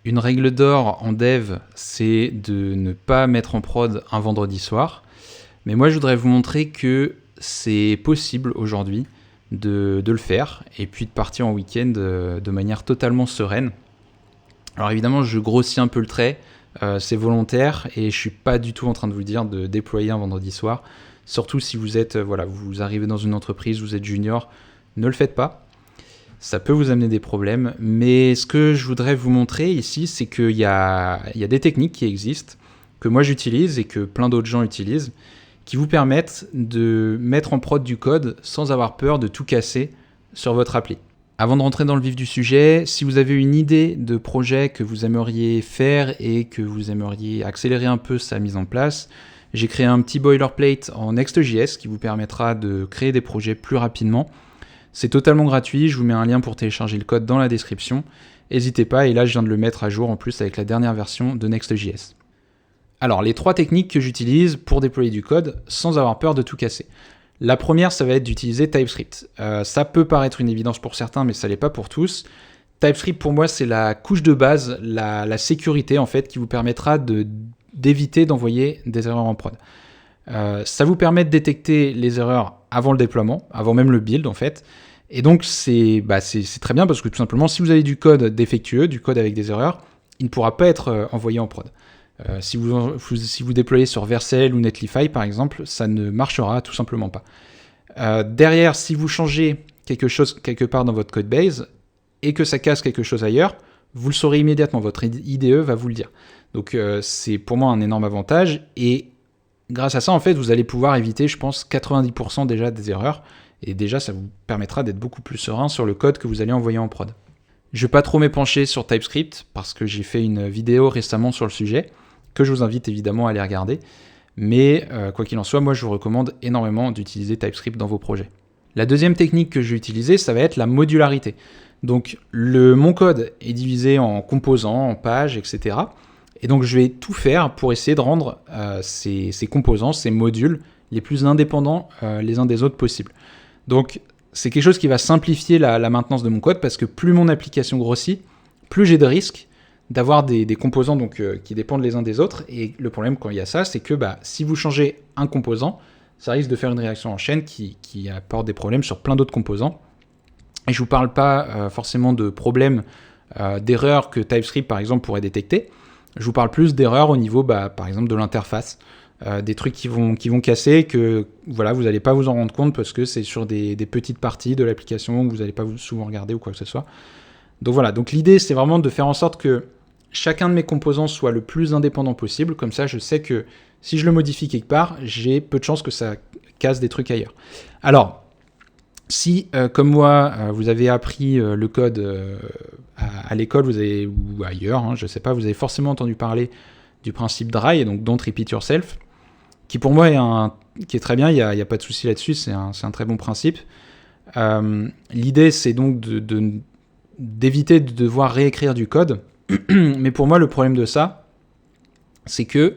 Une règle d'or en dev, c'est de ne pas mettre en prod un vendredi soir. Mais moi, je voudrais vous montrer que c'est possible aujourd'hui de le faire et puis de partir en week-end de manière totalement sereine. Alors évidemment, je grossis un peu le trait, c'est volontaire et je suis pas du tout en train de vous dire de déployer un vendredi soir. Surtout si vous êtes, vous arrivez dans une entreprise, vous êtes junior, ne le faites pas. Ça peut vous amener des problèmes, mais ce que je voudrais vous montrer ici, c'est qu'il y a des techniques qui existent, que moi j'utilise et que plein d'autres gens utilisent, qui vous permettent de mettre en prod du code sans avoir peur de tout casser sur votre appli. Avant de rentrer dans le vif du sujet, si vous avez une idée de projet que vous aimeriez faire et que vous aimeriez accélérer un peu sa mise en place, j'ai créé un petit boilerplate en Next.js qui vous permettra de créer des projets plus rapidement. C'est totalement gratuit, je vous mets un lien pour télécharger le code dans la description. N'hésitez pas, et là je viens de le mettre à jour en plus avec la dernière version de Next.js. Alors, les 3 techniques que j'utilise pour déployer du code sans avoir peur de tout casser. La première, ça va être d'utiliser TypeScript. Ça peut paraître une évidence pour certains, mais ça l'est pas pour tous. TypeScript, pour moi, c'est la couche de base, la sécurité, en fait, qui vous permettra d'éviter d'envoyer des erreurs en prod. Ça vous permet de détecter les erreurs avant le déploiement, avant même le build, en fait. Et donc, c'est très bien parce que, tout simplement, si vous avez du code défectueux, du code avec des erreurs, il ne pourra pas être envoyé en prod. Si vous déployez sur Vercel ou Netlify par exemple, ça ne marchera tout simplement pas. Derrière, si vous changez quelque chose quelque part dans votre codebase et que ça casse quelque chose ailleurs, vous le saurez immédiatement, votre IDE va vous le dire. Donc c'est pour moi un énorme avantage et grâce à ça en fait vous allez pouvoir éviter je pense 90% déjà des erreurs et déjà ça vous permettra d'être beaucoup plus serein sur le code que vous allez envoyer en prod. Je ne vais pas trop m'épancher sur TypeScript parce que j'ai fait une vidéo récemment sur le sujet que je vous invite évidemment à aller regarder. Mais quoi qu'il en soit, moi je vous recommande énormément d'utiliser TypeScript dans vos projets. La deuxième technique que je vais utiliser, ça va être la modularité. Donc mon code est divisé en composants, en pages, etc. Et donc je vais tout faire pour essayer de rendre ces composants, ces modules, les plus indépendants les uns des autres possibles. Donc c'est quelque chose qui va simplifier la maintenance de mon code parce que plus mon application grossit, plus j'ai de risques d'avoir des composants qui dépendent les uns des autres. Et le problème quand il y a ça, c'est que si vous changez un composant, ça risque de faire une réaction en chaîne qui apporte des problèmes sur plein d'autres composants. Et je ne vous parle pas forcément de problèmes, d'erreurs que TypeScript par exemple pourrait détecter. Je vous parle plus d'erreurs au niveau par exemple de l'interface. Des trucs qui vont casser que vous n'allez pas vous en rendre compte parce que c'est sur des petites parties de l'application que vous n'allez pas souvent regarder ou quoi que ce soit. Donc voilà, donc l'idée c'est vraiment de faire en sorte que chacun de mes composants soit le plus indépendant possible, comme ça je sais que si je le modifie quelque part, j'ai peu de chances que ça casse des trucs ailleurs. Alors, si comme moi vous avez appris le code à l'école ou ailleurs, je ne sais pas, vous avez forcément entendu parler du principe DRY, donc Don't Repeat Yourself, qui pour moi qui est très bien, il n'y a pas de souci là-dessus, c'est un très bon principe. L'idée c'est donc d'éviter de devoir réécrire du code, mais pour moi le problème de ça, c'est que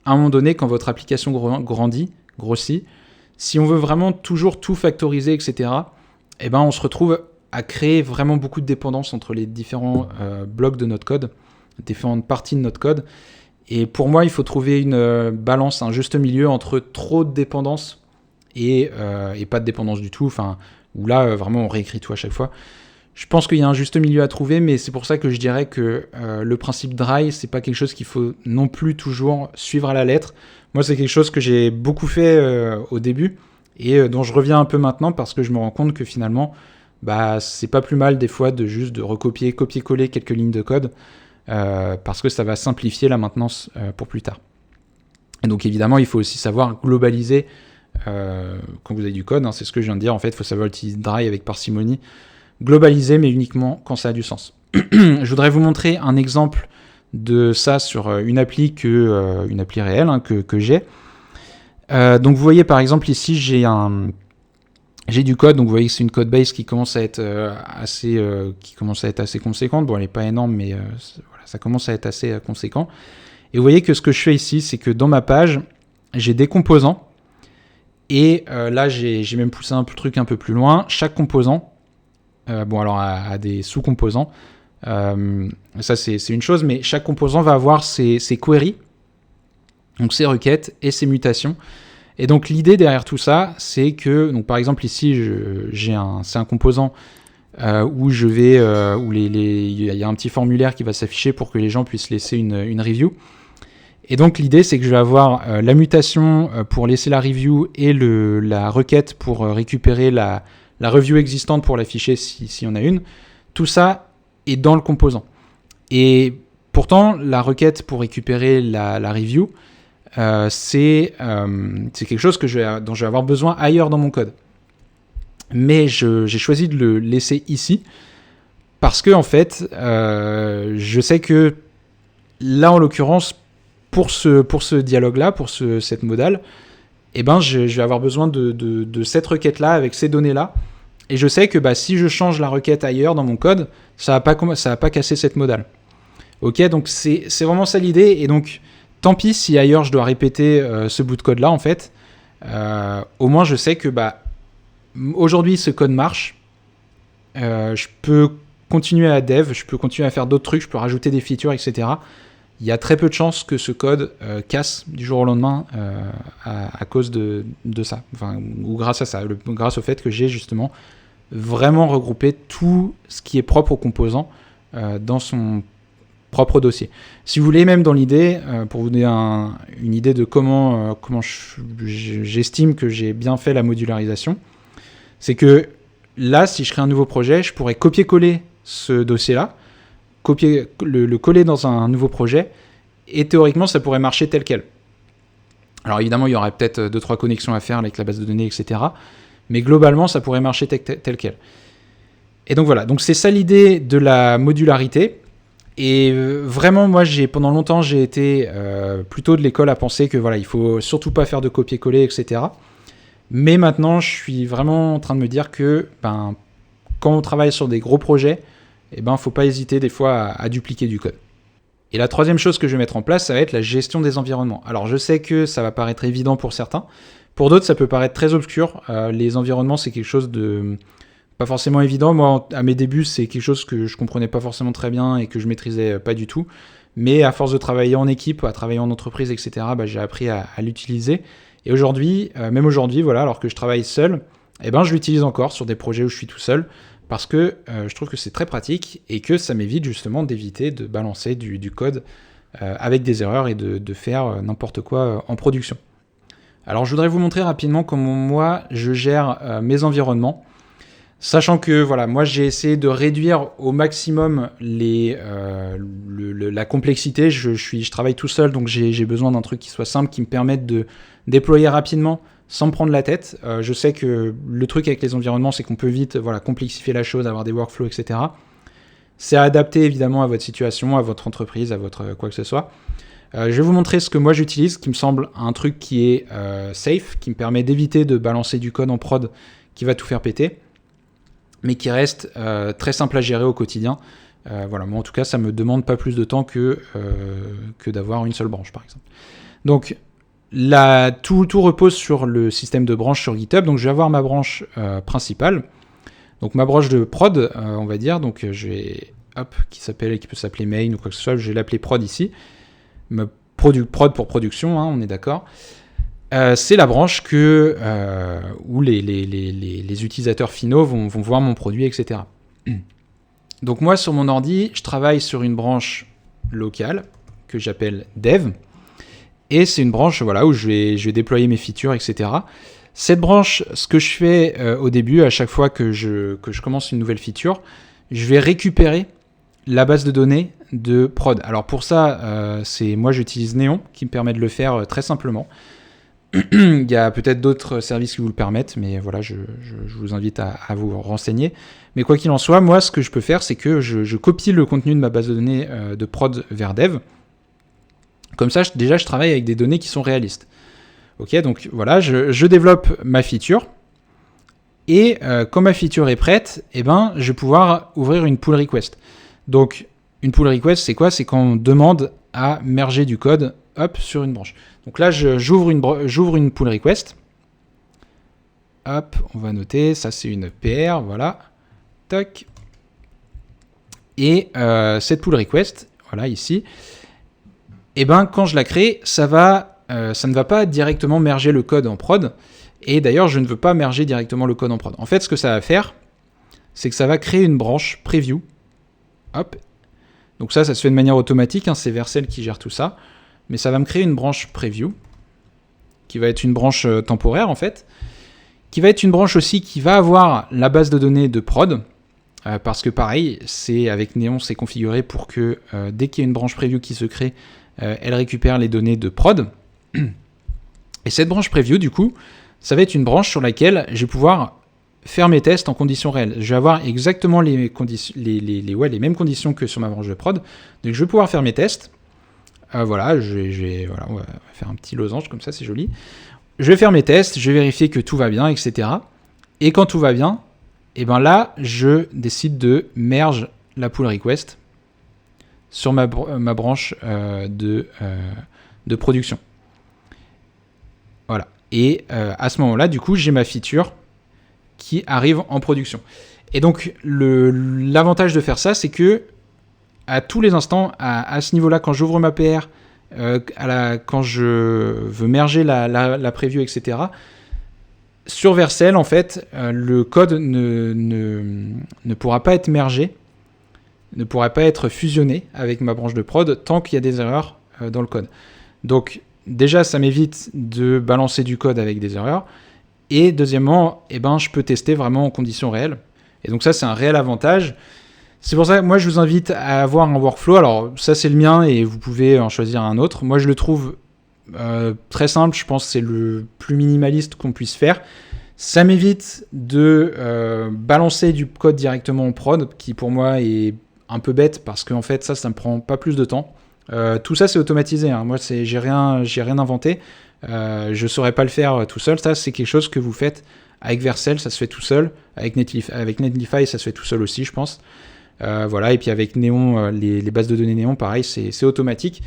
à un moment donné, quand votre application grossit, si on veut vraiment toujours tout factoriser, etc., on se retrouve à créer vraiment beaucoup de dépendance entre les différents blocs de notre code, différentes parties de notre code. Et pour moi, il faut trouver une balance, un juste milieu entre trop de dépendance et pas de dépendance du tout, où là, vraiment, on réécrit tout à chaque fois. Je pense qu'il y a un juste milieu à trouver, mais c'est pour ça que je dirais que le principe DRY, c'est pas quelque chose qu'il faut non plus toujours suivre à la lettre. Moi, c'est quelque chose que j'ai beaucoup fait au début et dont je reviens un peu maintenant parce que je me rends compte que finalement, c'est pas plus mal des fois de copier-coller quelques lignes de code parce que ça va simplifier la maintenance pour plus tard. Et donc évidemment, il faut aussi savoir globaliser quand vous avez du code, c'est ce que je viens de dire, en fait, il faut savoir utiliser DRY avec parcimonie, globaliser, mais uniquement quand ça a du sens. Je voudrais vous montrer un exemple de ça sur une appli réelle que j'ai. Donc vous voyez par exemple ici, j'ai du code, donc vous voyez que c'est une code base qui commence à être assez conséquente. Bon, elle n'est pas énorme, mais ça commence à être assez conséquent. Et vous voyez que ce que je fais ici, c'est que dans ma page, j'ai des composants. Et là, j'ai même poussé un truc un peu plus loin. Chaque composant, a des sous-composants. Ça, c'est une chose, mais chaque composant va avoir ses queries, donc ses requêtes et ses mutations. Et donc l'idée derrière tout ça, c'est que, donc par exemple ici, c'est un composant où il y a un petit formulaire qui va s'afficher pour que les gens puissent laisser une review. Et donc l'idée, c'est que je vais avoir la mutation pour laisser la review et la requête pour récupérer la review existante pour l'afficher si on a une. Tout ça est dans le composant. Et pourtant, la requête pour récupérer la review, c'est quelque chose dont je vais avoir besoin ailleurs dans mon code. Mais j'ai choisi de le laisser ici parce que, en fait, je sais que là, en l'occurrence, pour ce dialogue-là, pour cette modale, eh ben, je vais avoir besoin de cette requête-là avec ces données-là. Et je sais que si je change la requête ailleurs dans mon code, ça va pas casser cette modale. Ok, donc c'est vraiment ça l'idée. Et donc, tant pis si ailleurs je dois répéter ce bout de code-là, en fait. Au moins, je sais que aujourd'hui, ce code marche. Je peux continuer à dev, je peux continuer à faire d'autres trucs, je peux rajouter des features, etc. Il y a très peu de chances que ce code casse du jour au lendemain à cause de ça, ou grâce à ça, grâce au fait que j'ai justement vraiment regroupé tout ce qui est propre au composant dans son propre dossier. Si vous voulez, même dans l'idée, pour vous donner une idée de comment j'estime que j'ai bien fait la modularisation, c'est que là, si je crée un nouveau projet, je pourrais copier-coller ce dossier-là, le coller dans un nouveau projet, et théoriquement, ça pourrait marcher tel quel. Alors évidemment, il y aurait peut-être 2-3 connexions à faire avec la base de données, etc. Mais globalement, ça pourrait marcher tel quel. Et donc voilà, donc c'est ça l'idée de la modularité. Et vraiment, moi, pendant longtemps, j'ai été plutôt de l'école à penser que voilà, il faut surtout pas faire de copier-coller, etc. Mais maintenant, je suis vraiment en train de me dire que quand on travaille sur des gros projets, faut pas hésiter des fois à dupliquer du code. Et la troisième chose que je vais mettre en place, ça va être la gestion des environnements. Alors je sais que ça va paraître évident pour certains, pour d'autres ça peut paraître très obscur. Les environnements, c'est quelque chose de pas forcément évident. Moi, à mes débuts, c'est quelque chose que je comprenais pas forcément très bien et que je maîtrisais pas du tout. Mais à force de travailler en équipe, à travailler en entreprise, etc., j'ai appris à l'utiliser. Et aujourd'hui, même aujourd'hui, voilà, alors que je travaille seul, je l'utilise encore sur des projets où je suis tout seul, parce que je trouve que c'est très pratique et que ça m'évite justement d'éviter de balancer du code avec des erreurs et de faire n'importe quoi en production. Alors je voudrais vous montrer rapidement comment moi je gère mes environnements, sachant que voilà, moi j'ai essayé de réduire au maximum la complexité. Je travaille tout seul, donc j'ai besoin d'un truc qui soit simple, qui me permette de déployer rapidement sans me prendre la tête. Je sais que le truc avec les environnements, c'est qu'on peut vite complexifier la chose, avoir des workflows, etc. C'est à adapter évidemment à votre situation, à votre entreprise, à votre quoi que ce soit. Je vais vous montrer ce que moi j'utilise, qui me semble un truc qui est safe, qui me permet d'éviter de balancer du code en prod qui va tout faire péter, mais qui reste très simple à gérer au quotidien. Moi en tout cas, ça me demande pas plus de temps que d'avoir une seule branche, par exemple. Donc, tout repose sur le système de branches sur GitHub. Donc je vais avoir ma branche principale, donc ma branche de prod, on va dire. Donc je vais qui peut s'appeler main ou quoi que ce soit. Je vais l'appeler prod ici. Prod pour production, on est d'accord. C'est la branche où les utilisateurs finaux vont voir mon produit, etc. Donc moi sur mon ordi, je travaille sur une branche locale que j'appelle dev. Et c'est une branche où je vais déployer mes features, etc. Cette branche, ce que je fais au début, à chaque fois que je commence une nouvelle feature, je vais récupérer la base de données de prod. Alors pour ça, moi j'utilise Neon qui me permet de le faire très simplement. Il y a peut-être d'autres services qui vous le permettent, mais voilà, je vous invite à vous renseigner. Mais quoi qu'il en soit, moi ce que je peux faire, c'est que je copie le contenu de ma base de données de prod vers dev. Comme ça, déjà, je travaille avec des données qui sont réalistes. Ok, donc voilà, je développe ma feature. Et quand ma feature est prête, je vais pouvoir ouvrir une pull request. Donc, une pull request, c'est quoi? C'est quand on demande à merger du code sur une branche. Donc là, j'ouvre une pull request. Hop, on va noter, ça c'est une PR, voilà. Toc. Et cette pull request, voilà ici, et ben quand je la crée, ça ne va pas directement merger le code en prod. Et d'ailleurs, je ne veux pas merger directement le code en prod. En fait, ce que ça va faire, c'est que ça va créer une branche preview. Hop. Donc ça se fait de manière automatique, hein, c'est Vercel qui gère tout ça. Mais ça va me créer une branche preview, qui va être une branche temporaire en fait, qui va être une branche aussi qui va avoir la base de données de prod, parce que pareil, avec Neon, c'est configuré pour que dès qu'il y a une branche preview qui se crée, elle récupère les données de prod. Et cette branche preview, du coup, ça va être une branche sur laquelle je vais pouvoir faire mes tests en conditions réelles. Je vais avoir exactement les mêmes conditions que sur ma branche de prod. Donc je vais pouvoir faire mes tests. Voilà, voilà, on va faire un petit losange comme ça, c'est joli. Je vais faire mes tests, je vais vérifier que tout va bien, etc. Et quand tout va bien, et ben là, je décide de merge la pull request sur ma branche de production. Voilà. Et à ce moment-là, du coup, j'ai ma feature qui arrive en production. Et donc, l'avantage de faire ça, c'est que à tous les instants, à ce niveau-là, quand j'ouvre ma PR, quand je veux merger la preview, etc., sur Vercel, en fait, le code ne pourra pas être mergé, ne pourra pas être fusionné avec ma branche de prod tant qu'il y a des erreurs dans le code. Donc, déjà, ça m'évite de balancer du code avec des erreurs. Et deuxièmement, je peux tester vraiment en conditions réelles. Et donc ça, c'est un réel avantage. C'est pour ça que moi, je vous invite à avoir un workflow. Alors, ça, c'est le mien et vous pouvez en choisir un autre. Moi, je le trouve très simple. Je pense que c'est le plus minimaliste qu'on puisse faire. Ça m'évite de balancer du code directement en prod, qui pour moi est un peu bête parce qu'en fait, ça me prend pas plus de temps. Tout ça, c'est automatisé. Hein. Moi, j'ai rien inventé. Je saurais pas le faire tout seul. Ça, c'est quelque chose que vous faites avec Vercel, ça se fait tout seul. Avec Netlify, ça se fait tout seul aussi, je pense. Voilà, et puis avec Neon, les bases de données Neon, pareil, c'est automatique.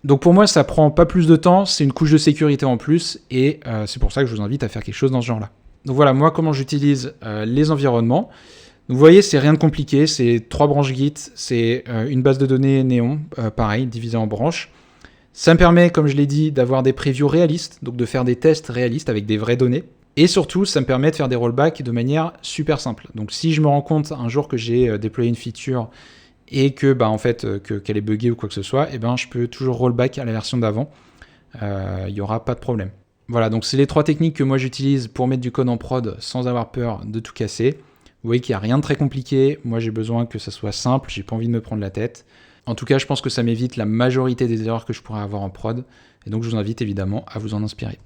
Donc pour moi, ça prend pas plus de temps, c'est une couche de sécurité en plus, et c'est pour ça que je vous invite à faire quelque chose dans ce genre-là. Donc voilà, moi, comment j'utilise les environnements. Donc vous voyez, c'est rien de compliqué, c'est 3 branches Git, c'est une base de données Neon, pareil, divisée en branches. Ça me permet, comme je l'ai dit, d'avoir des previews réalistes, donc de faire des tests réalistes avec des vraies données. Et surtout, ça me permet de faire des rollbacks de manière super simple. Donc si je me rends compte un jour que j'ai déployé une feature et que qu'elle est buggée ou quoi que ce soit, je peux toujours rollback à la version d'avant. Il n'y aura pas de problème. Voilà, donc c'est les 3 techniques que moi j'utilise pour mettre du code en prod sans avoir peur de tout casser. Vous voyez qu'il n'y a rien de très compliqué. Moi, j'ai besoin que ça soit simple. J'ai pas envie de me prendre la tête. En tout cas, je pense que ça m'évite la majorité des erreurs que je pourrais avoir en prod. Et donc, je vous invite évidemment à vous en inspirer.